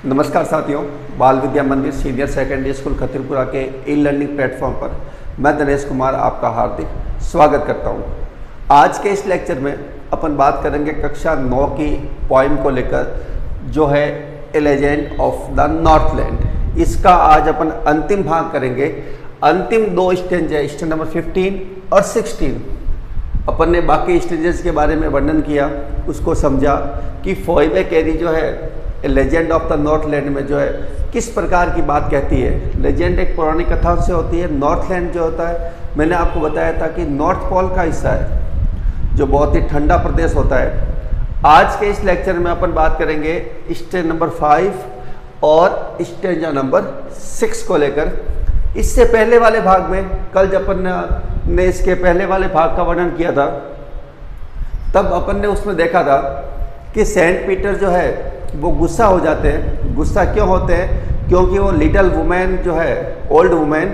नमस्कार साथियों, बाल विद्या मंदिर सीनियर सेकेंडरी स्कूल खतीरपुरा के ई लर्निंग प्लेटफॉर्म पर मैं दिनेश कुमार आपका हार्दिक स्वागत करता हूं। आज के इस लेक्चर में अपन बात करेंगे कक्षा 9 की पोइम को लेकर, जो है ए लेजेंड ऑफ द नॉर्थलैंड। इसका आज अपन अंतिम भाग करेंगे। अंतिम दो स्टेज है, स्टेज नंबर 15 और 16। अपन ने बाकी स्टेजेस के बारे में वर्णन किया, उसको समझा कि फोइबे कैरी जो है लेजेंड ऑफ द नॉर्थलैंड में जो है किस प्रकार की बात कहती है। लेजेंड एक पौराणिक कथा से होती है। नॉर्थलैंड जो होता है, मैंने आपको बताया था कि नॉर्थ पोल का हिस्सा है, जो बहुत ही ठंडा प्रदेश होता है। आज के इस लेक्चर में अपन बात करेंगे स्टेज नंबर 5 और स्टेज नंबर 6 को लेकर। इससे पहले वाले भाग में, कल जब अपन ने इसके पहले वाले भाग का वर्णन किया था, तब अपन ने उसमें देखा था कि सेंट पीटर जो है वो गुस्सा हो जाते हैं। गुस्सा क्यों होते हैं? क्योंकि वो लिटिल वुमेन जो है, ओल्ड वुमेन,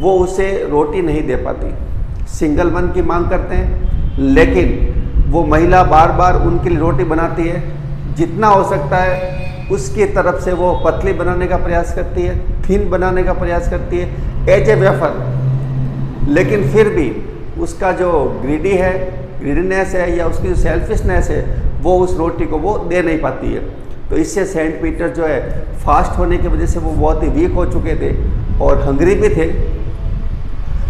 वो उसे रोटी नहीं दे पाती। सिंगल वन की मांग करते हैं, लेकिन वो महिला बार बार उनके लिए रोटी बनाती है। जितना हो सकता है उसकी तरफ से वो पतली बनाने का प्रयास करती है, थिन बनाने का प्रयास करती है एज ए वेफर। लेकिन फिर भी उसका जो ग्रीडीनेस है या उसकी जो सेल्फिशनेस है, वो उस रोटी को वो दे नहीं पाती है। तो इससे सेंट पीटर जो है, फास्ट होने की वजह से वो बहुत ही वीक हो चुके थे और हंगरी भी थे,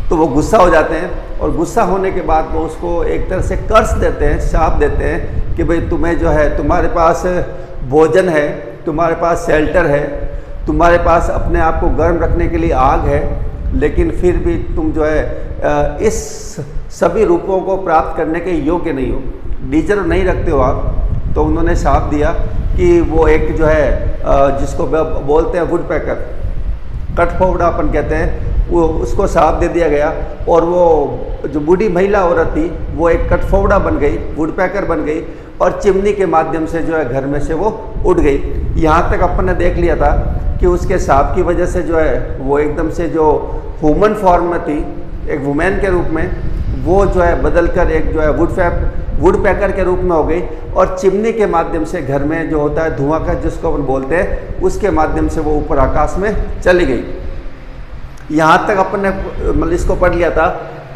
तो वो गुस्सा हो जाते हैं। और गुस्सा होने के बाद वो उसको एक तरह से कर्स देते हैं, शाप देते हैं कि भाई तुम्हें जो है, तुम्हारे पास भोजन है, तुम्हारे पास शेल्टर है, तुम्हारे पास अपने आप को गर्म रखने के लिए आग है, लेकिन फिर भी तुम जो है इस सभी रूपों को प्राप्त करने के योग्य नहीं हो, डिजर्व नहीं रखते हो आप। तो उन्होंने शाप दिया कि वो एक जो है जिसको बोलते हैं वुड पैकर, कठफोड़ा अपन कहते हैं, वो उसको शाप दे दिया गया। और वो जो बूढ़ी महिला औरत थी, वो एक कठफोड़ा बन गई, वुड पैकर बन गई, और चिमनी के माध्यम से जो है घर में से वो उड़ गई। यहाँ तक अपन ने देख लिया था कि उसके शाप की वजह से जो है वो एकदम से जो ह्यूमन फॉर्म में थी, एक वुमेन के रूप में, वो जो है बदलकर एक जो है वुड पैकर के रूप में हो गई। और चिमनी के माध्यम से घर में जो होता है धुआं का, जिसको अपन बोलते हैं, उसके माध्यम से वो ऊपर आकाश में चली गई। यहाँ तक अपन ने मतलब इसको पढ़ लिया था।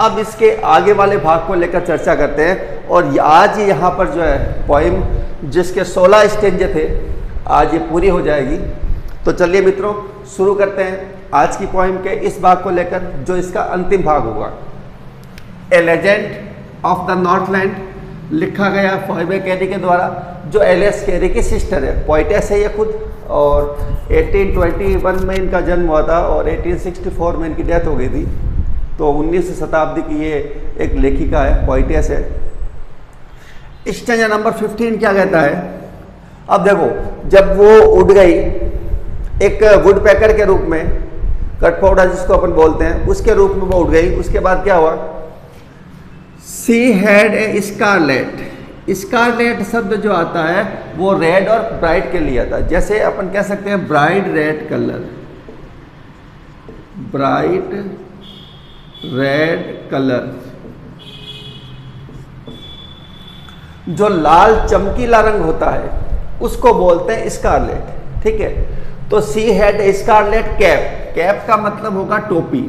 अब इसके आगे वाले भाग को लेकर चर्चा करते हैं। और आज यहाँ पर जो है पोइम, जिसके 16 स्टेज थे, आज ये पूरी हो जाएगी। तो चलिए मित्रों, शुरू करते हैं आज की पोइम के इस भाग को लेकर, जो इसका अंतिम भाग होगा। ए लेजेंड ऑफ द नॉर्थलैंड लिखा गया फोइबे कैरी के द्वारा, जो एलिस कैरी की सिस्टर है। पोइटेस है ये खुद, और 1821 में इनका जन्म हुआ था और 1864 में इनकी डेथ हो गई थी। तो 19वीं शताब्दी की ये एक लेखिका है, पोइटेस है। स्टेज नंबर 15 क्या कहता है? अब देखो, जब वो उड़ गई एक वुड पैकर के रूप में, कठफोड़ा जिसको अपन बोलते हैं, उसके रूप में वो उड़ गई। उसके बाद क्या हुआ? She had a scarlet. Scarlet शब्द जो आता है वो रेड और ब्राइट के लिए आता है। जैसे अपन कह सकते हैं bright red colour, bright red colour, जो लाल चमकीला रंग होता है उसको बोलते हैं स्कारलेट। ठीक है, तो she had a scarlet cap. Cap का मतलब होगा टोपी।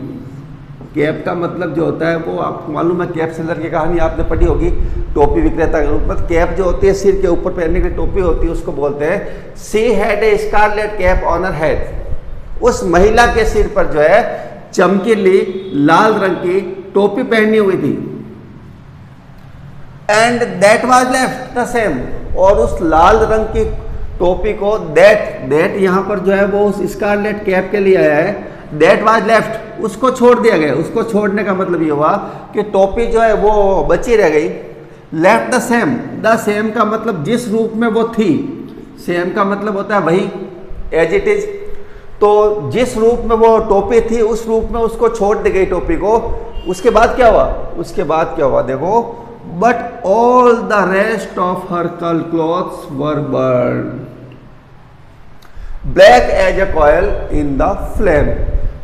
कैप का मतलब जो होता है, वो आपको मालूम है, कैप सेलर की कहानी आपने पढ़ी होगी, टोपी विक्रेता के रूप में। कैप जो होती है सिर के ऊपर पहनने की टोपी होती है, उसको बोलते हैं she had a scarlet cap on her head. उस महिला के सिर पर जो है चमकीली लाल रंग की टोपी पहनी हुई थी। And that was left the same. और उस लाल रंग की टोपी को, दैट यहाँ पर जो है वो उस स्कारलेट कैप के लिए आया है। दैट वाज लेफ्ट, उसको छोड़ दिया गया। उसको छोड़ने का मतलब ये हुआ कि टोपी जो है वो बची रह गई। Left the same, the same का मतलब जिस रूप में वो थी, सेम का मतलब होता है वही, एज इट इज। तो जिस रूप में वो टोपी थी, उस रूप में उसको छोड़ दी गई टोपी को। उसके बाद क्या हुआ? उसके बाद क्या हुआ देखो, but all the rest of her clothes were burned black as a coal in the flame.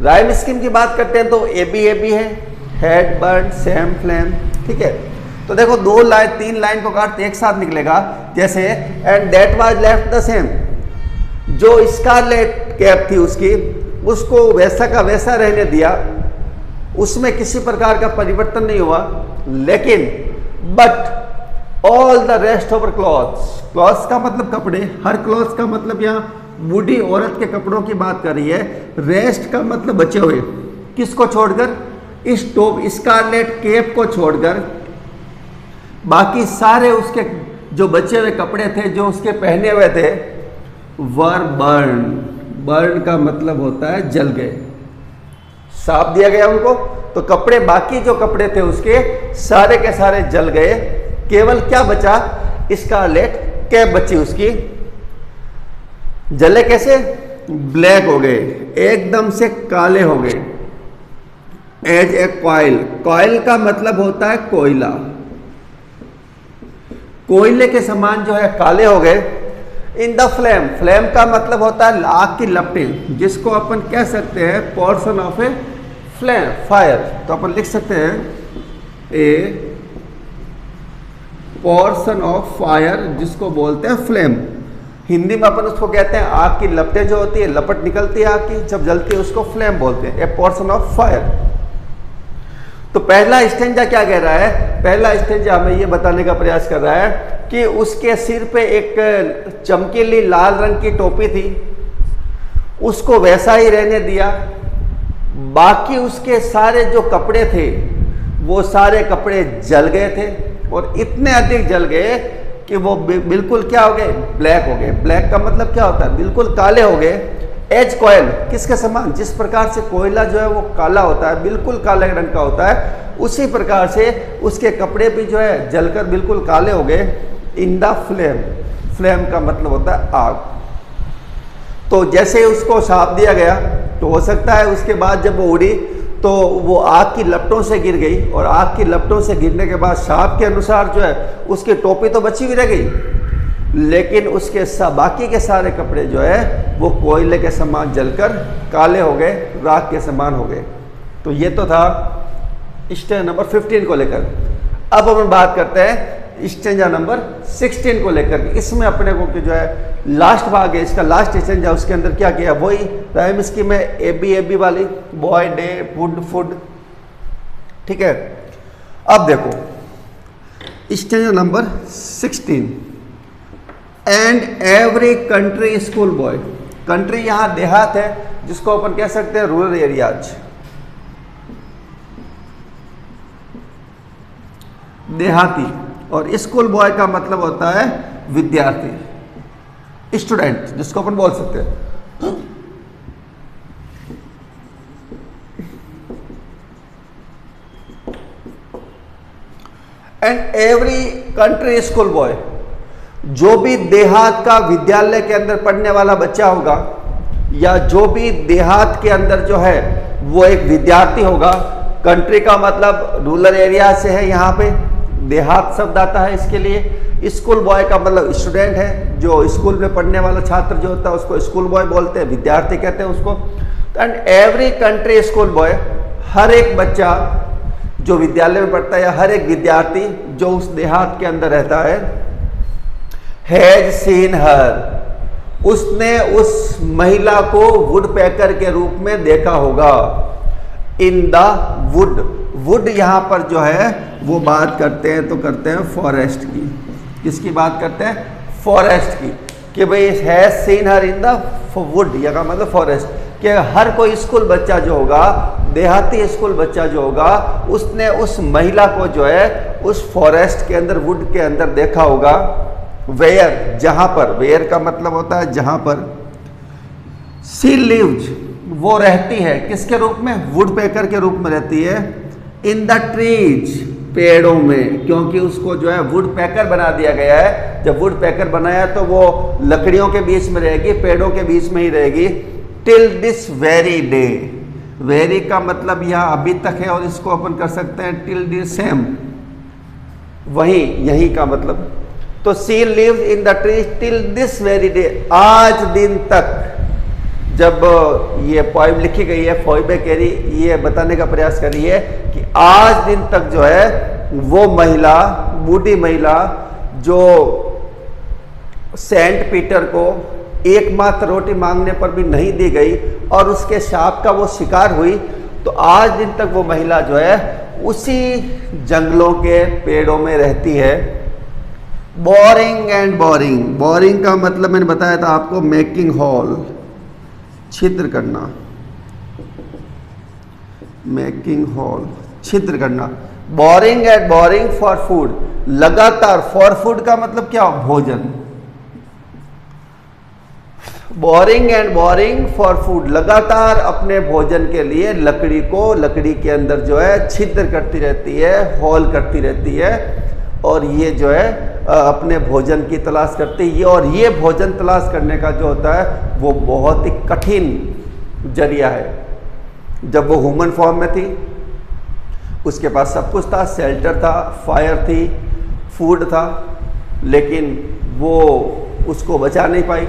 Rhyme scheme की बात करते हैं तो ए बी है, हेड बर्न सेम फ्लेम। ठीक है, तो देखो 3 लाइन को काटते एक साथ निकलेगा। जैसे and that was left the same, जो स्कारलेट कैप थी उसकी, उसको वैसा का वैसा रहने दिया, उसमें किसी प्रकार का परिवर्तन नहीं हुआ। लेकिन but all the rest of clothes, clothes का मतलब कपड़े, हर क्लॉथ्स का मतलब यहाँ बूढ़ी औरत के कपड़ों की बात कर रही है। रेस्ट का मतलब बचे हुए, किसको छोड़कर, इस टॉप स्कारलेट कैप को छोड़कर बाकी सारे उसके जो बचे हुए कपड़े थे जो उसके पहने हुए थे, वर बर्न। बर्न का मतलब होता है जल गए, साफ दिया गया उनको। तो कपड़े, बाकी जो कपड़े थे उसके सारे के सारे जल गए, केवल क्या बचा, स्कारलेट कैप बची उसकी। जले कैसे, ब्लैक हो गए, एकदम से काले हो गए। एज ए कॉइल, कॉइल का मतलब होता है कोयला, कोयले के समान जो है काले हो गए। इन द फ्लेम, फ्लेम का मतलब होता है आग की लपटें, जिसको अपन कह सकते हैं portion of a flame, fire. तो अपन लिख सकते हैं ए पोर्शन ऑफ फायर, जिसको बोलते हैं फ्लेम। हिंदी में अपन उसको कहते हैं आग की लपटें, जो होती है लपट निकलती है आग की जब जलती है, उसको फ्लेम बोलते हैं, ए पोर्शन ऑफ फायर। तो पहला स्टेंजा क्या कह रहा है, पहला स्टेंजा हमें ये बताने का प्रयास कर रहा है कि उसके सिर पे एक चमकीली लाल रंग की टोपी थी, उसको वैसा ही रहने दिया। बाकी उसके सारे जो कपड़े थे वो सारे कपड़े जल गए थे, और इतने अधिक जल गए कि वो बिल्कुल क्या हो गए, ब्लैक हो गए। ब्लैक का मतलब क्या होता है, बिल्कुल काले हो गए। एज कॉयल, किसके समान, जिस प्रकार से कोयला जो है वो काला होता है, बिल्कुल काले रंग का होता है, उसी प्रकार से उसके कपड़े भी जो है जलकर बिल्कुल काले हो गए। इन द फ्लेम, फ्लेम का मतलब होता है आग। तो जैसे ही उसको साफ दिया गया, तो हो सकता है उसके बाद जब वो उड़ी तो वो आग की लपटों से गिर गई, और आग की लपटों से गिरने के बाद साफ के अनुसार जो है उसकी टोपी तो बची हुई रह गई, लेकिन उसके बाकी के सारे कपड़े जो है वो कोयले के समान जलकर काले हो गए, राख के समान हो गए। तो ये तो था स्टेंजा नंबर 15 को लेकर। अब हम बात करते हैं स्टेंजा नंबर 16 को लेकर। इसमें अपने को जो है लास्ट भाग है, इसका लास्ट स्टेंजा, उसके अंदर क्या किया, वही राइम स्कीम है, ए बी वाली, बॉय डे फूड फूड, ठीक है। अब देखो stanza number 16, and every country school boy. Country यहां देहात है, जिसको अपन कह सकते हैं रूरल एरियाज, देहाती। और स्कूल बॉय का मतलब होता है विद्यार्थी, स्टूडेंट, जिसको अपन बोल सकते हैं। And every country school boy, जो भी देहात का विद्यालय के अंदर पढ़ने वाला बच्चा होगा, या जो भी देहात के अंदर जो है वो एक विद्यार्थी होगा। कंट्री का मतलब रूरल एरिया से है, यहाँ पे देहात शब्द आता है इसके लिए। स्कूल बॉय का मतलब स्टूडेंट है, जो स्कूल में पढ़ने वाला छात्र जो होता है उसको स्कूल बॉय बोलते हैं, विद्यार्थी कहते हैं उसको। And every country school boy, हर एक बच्चा जो विद्यालय में पढ़ता है, या हर एक विद्यार्थी जो उस देहात के अंदर रहता है, हैज सीन हर, उसने उस महिला को वुड पैकर के रूप में देखा होगा। इन द वुड, वुड यहां पर जो है वो बात करते हैं, तो करते हैं फॉरेस्ट की। किसकी बात करते हैं, फॉरेस्ट की, कि भाई has seen her in the wood, या का मतलब फॉरेस्ट, कि हर कोई स्कूल बच्चा जो होगा, देहाती स्कूल बच्चा जो होगा, उसने उस महिला को जो है उस फॉरेस्ट के अंदर, वुड के अंदर देखा होगा। वेयर, जहां पर, वेयर का मतलब होता है जहां पर। सी लिव्स, वो रहती है किसके रूप में, वुड पेकर के रूप में रहती है। इन द ट्रीज, पेड़ों में, क्योंकि उसको जो है वुड पैकर बना दिया गया है। जब वुड पैकर बनाया तो वो लकड़ियों के बीच में रहेगी, पेड़ों के बीच में ही रहेगी। Till this very day, very का मतलब यहाँ अभी तक है, और इसको अपन कर सकते हैं टिल दिस सेम, वही, यही का मतलब। तो she lives in the tree till this very day, आज दिन तक। जब ये पोइम लिखी गई है, फोइबे कैरी ये बताने का प्रयास कर रही है कि आज दिन तक जो है वो महिला, बूढ़ी महिला, जो सेंट पीटर को एकमात्र रोटी मांगने पर भी नहीं दी गई और उसके शाप का वो शिकार हुई, तो आज दिन तक वो महिला जो है उसी जंगलों के पेड़ों में रहती है। बोरिंग एंड बोरिंग, बोरिंग का मतलब मैंने बताया था आपको, मेकिंग होल, छिद्र करना, मेकिंग होल, छिद्र करना। Boring and boring for food, लगातार, फॉर फूड का मतलब क्या, भोजन। Boring and boring for food, लगातार अपने भोजन के लिए लकड़ी को, लकड़ी के अंदर जो है छिद्र करती रहती है, होल करती रहती है, और ये जो है अपने भोजन की तलाश करती है। और ये भोजन तलाश करने का जो होता है वो बहुत ही कठिन जरिया है। जब वो ह्यूमन फॉर्म में थी, उसके पास सब कुछ था, शेल्टर था, फायर थी, फूड था, लेकिन वो उसको बचा नहीं पाई।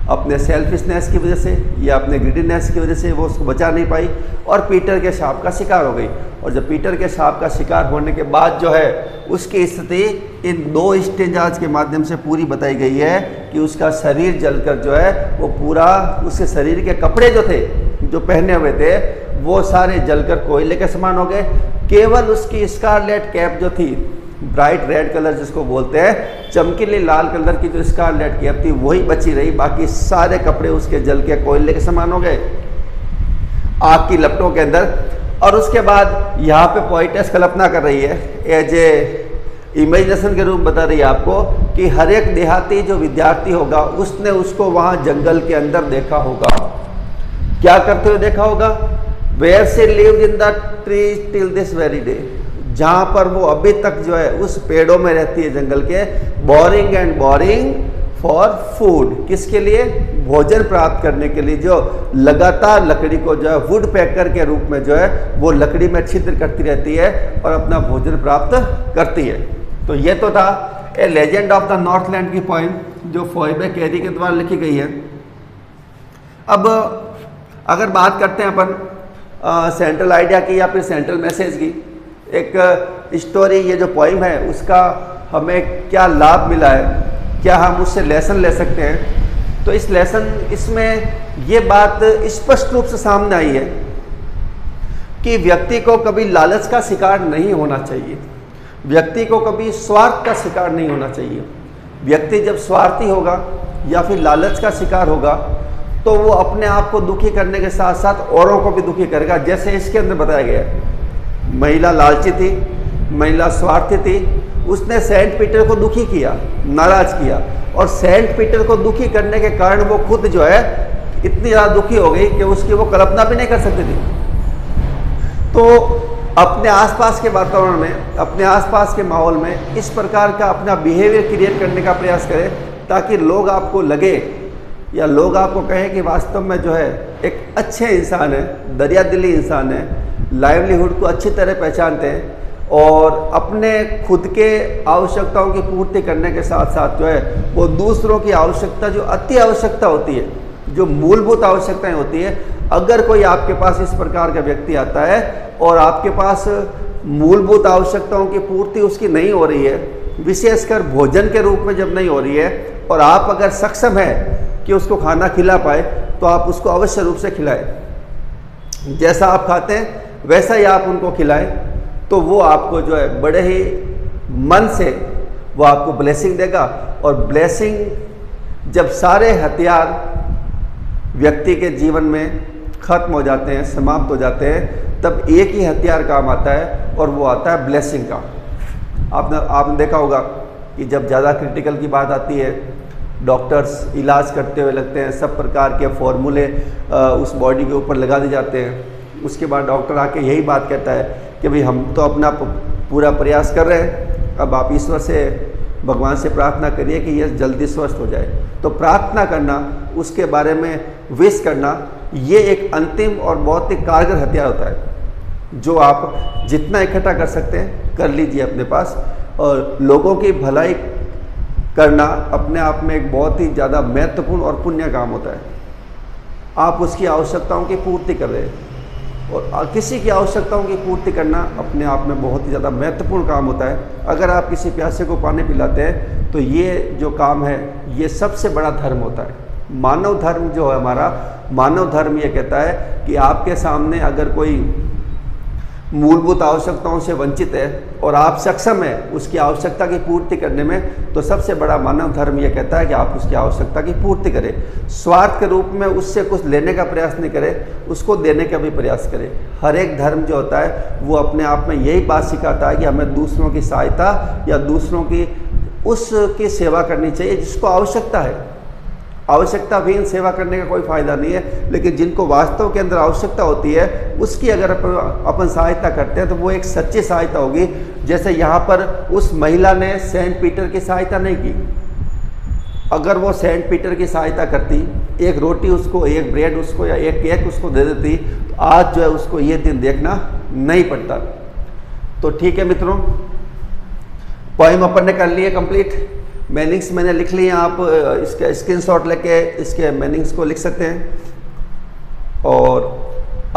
अपने सेल्फिशनेस की वजह से या अपने ग्रीडीनेस की वजह से वो उसको बचा नहीं पाई और पीटर के शाप का शिकार हो गई। और जब पीटर के शाप का शिकार होने के बाद जो है उसकी स्थिति इन 2 स्टेजाज के माध्यम से पूरी बताई गई है कि उसका शरीर जलकर जो है वो पूरा, उसके शरीर के कपड़े जो थे, जो पहने हुए थे, वो सारे जलकर कोयले के समान हो गए। केवल उसकी स्कारलेट कैप जो थी, ब्राइट रेड कलर जिसको बोलते हैं, चमकीली लाल कलर की जो स्कारलेट कैप थी वही बची रही, बाकी सारे कपड़े उसके जल के कोयले के समान हो गए आग की लपटों के अंदर। और उसके बाद यहाँ पे पोइटेस कल्पना कर रही है, एज ए इमेजिनेशन के रूप बता रही है आपको कि हर एक देहाती जो विद्यार्थी होगा उसने उसको वहाँ जंगल के अंदर देखा होगा। क्या करते हुए देखा होगा, where she lived in the tree till this very day, जहाँ पर वो अभी तक जो है उस पेड़ों में रहती है जंगल के। Boring and boring for food, किसके लिए, भोजन प्राप्त करने के लिए, जो लगातार लकड़ी को जो है वुड पैकर के रूप में जो है वो लकड़ी में छिद्र करती रहती है और अपना भोजन प्राप्त करती है। तो ये तो था ए लेजेंड ऑफ द नॉर्थलैंड की पोएम जो फोइबे कैरी के द्वारा लिखी गई है। अब अगर बात करते हैं अपन सेंट्रल आइडिया की या फिर सेंट्रल मैसेज की, एक स्टोरी, ये जो पोइम है उसका हमें क्या लाभ मिला है, क्या हम उससे लेसन ले सकते हैं, तो इस लेसन, इसमें ये बात स्पष्ट रूप से सामने आई है कि व्यक्ति को कभी लालच का शिकार नहीं होना चाहिए, व्यक्ति को कभी स्वार्थ का शिकार नहीं होना चाहिए। व्यक्ति जब स्वार्थी होगा या फिर लालच का शिकार होगा तो वो अपने आप को दुखी करने के साथ साथ औरों को भी दुखी करेगा। जैसे इसके अंदर बताया गया है, महिला लालची थी, महिला स्वार्थी थी, उसने सेंट पीटर को दुखी किया, नाराज किया, और सेंट पीटर को दुखी करने के कारण वो खुद जो है इतनी ज़्यादा दुखी हो गई कि उसकी वो कल्पना भी नहीं कर सकती थी। तो अपने आसपास के वातावरण में, अपने आसपास के माहौल में इस प्रकार का अपना बिहेवियर क्रिएट करने का प्रयास करें ताकि लोग आपको लगे या लोग आपको कहें कि वास्तव में जो है एक अच्छे इंसान है, दरियादिली इंसान है, लाइवलीहुड को अच्छी तरह पहचानते हैं और अपने खुद के आवश्यकताओं की पूर्ति करने के साथ साथ जो है वो दूसरों की आवश्यकता, जो अति आवश्यकता होती है, जो मूलभूत आवश्यकताएं होती है, अगर कोई आपके पास इस प्रकार का व्यक्ति आता है और आपके पास मूलभूत आवश्यकताओं की पूर्ति उसकी नहीं हो रही है, विशेषकर भोजन के रूप में जब नहीं हो रही है, और आप अगर सक्षम है कि उसको खाना खिला पाए तो आप उसको अवश्य रूप से खिलाएं। जैसा आप खाते हैं वैसा ही आप उनको खिलाएं, तो वो आपको जो है बड़े ही मन से वो आपको ब्लेसिंग देगा। और ब्लेसिंग, जब सारे हथियार व्यक्ति के जीवन में खत्म हो जाते हैं, समाप्त हो जाते हैं, तब एक ही हथियार काम आता है और वो आता है ब्लेसिंग का। आपने देखा होगा कि जब ज़्यादा क्रिटिकल की बात आती है, डॉक्टर्स इलाज करते हुए लगते हैं, सब प्रकार के फॉर्मूले उस बॉडी के ऊपर लगा दिए जाते हैं। उसके बाद डॉक्टर आके यही बात कहता है कि भाई हम तो अपना पूरा प्रयास कर रहे हैं, अब आप ईश्वर से, भगवान से प्रार्थना करिए कि यह जल्दी स्वस्थ हो जाए। तो प्रार्थना करना, उसके बारे में विश करना, ये एक अंतिम और बहुत ही कारगर हथियार होता है जो आप जितना इकट्ठा कर सकते हैं कर लीजिए अपने पास। और लोगों की भलाई करना अपने आप में एक बहुत ही ज़्यादा महत्वपूर्ण और पुण्य काम होता है। आप उसकी आवश्यकताओं की पूर्ति कर रहे हैं और किसी की आवश्यकताओं की पूर्ति करना अपने आप में बहुत ही ज़्यादा महत्वपूर्ण काम होता है। अगर आप किसी प्यासे को पानी पिलाते हैं तो ये जो काम है ये सबसे बड़ा धर्म होता है। मानव धर्म जो है हमारा, मानव धर्म ये कहता है कि आपके सामने अगर कोई मूलभूत आवश्यकताओं से वंचित है और आप सक्षम है उसकी आवश्यकता की पूर्ति करने में, तो सबसे बड़ा मानव धर्म ये कहता है कि आप उसकी आवश्यकता की पूर्ति करें। स्वार्थ के रूप में उससे कुछ लेने का प्रयास नहीं करें, उसको देने का भी प्रयास करें। हर एक धर्म जो होता है वो अपने आप में यही बात सिखाता है कि हमें दूसरों की सहायता या दूसरों की उसकी सेवा करनी चाहिए जिसको आवश्यकता है। आवश्यकता भी सेवा करने का कोई फ़ायदा नहीं है, लेकिन जिनको वास्तव के अंदर आवश्यकता होती है उसकी अगर अपन सहायता करते हैं तो वो एक सच्ची सहायता होगी। जैसे यहाँ पर उस महिला ने सेंट पीटर की सहायता नहीं की। अगर वो सेंट पीटर की सहायता करती, एक रोटी उसको, एक ब्रेड उसको या एक केक उसको दे देती, तो आज जो है उसको ये दिन देखना नहीं पड़ता। तो ठीक है मित्रों, पोएम अपन ने कर लिए कंप्लीट। मीनिंग्स मैंने लिख लिए, आप इसके स्क्रीनशॉट लेके इसके मीनिंग्स को लिख सकते हैं। और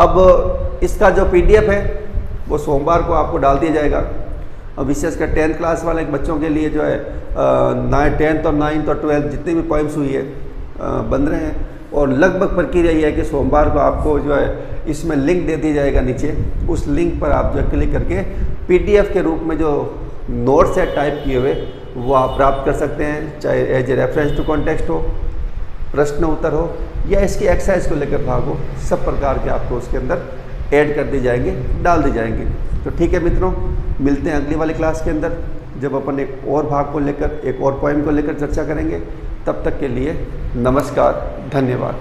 अब इसका जो पीडीएफ है वो सोमवार को आपको डाल दिया जाएगा। अब विशेषकर 10th क्लास वाले बच्चों के लिए जो है 10th और 9th और 12th जितनी भी पोएम्स हुई है बन रहे हैं। और लगभग प्रक्रिया ये है कि सोमवार को आपको जो है इसमें लिंक दे दिया जाएगा नीचे, उस लिंक पर आप जो क्लिक करके पीडीएफ के रूप में जो नोट्स है टाइप किए हुए वो आप प्राप्त कर सकते हैं, चाहे as a reference to context हो, प्रश्न उत्तर हो या इसकी एक्सरसाइज को लेकर भाग हो, सब प्रकार के आपको उसके अंदर ऐड कर दिए जाएंगे, डाल दिए जाएंगे। तो ठीक है मित्रों, मिलते हैं अगली वाली क्लास के अंदर जब अपन एक और भाग को लेकर, एक और पोएम को लेकर चर्चा करेंगे। तब तक के लिए नमस्कार, धन्यवाद।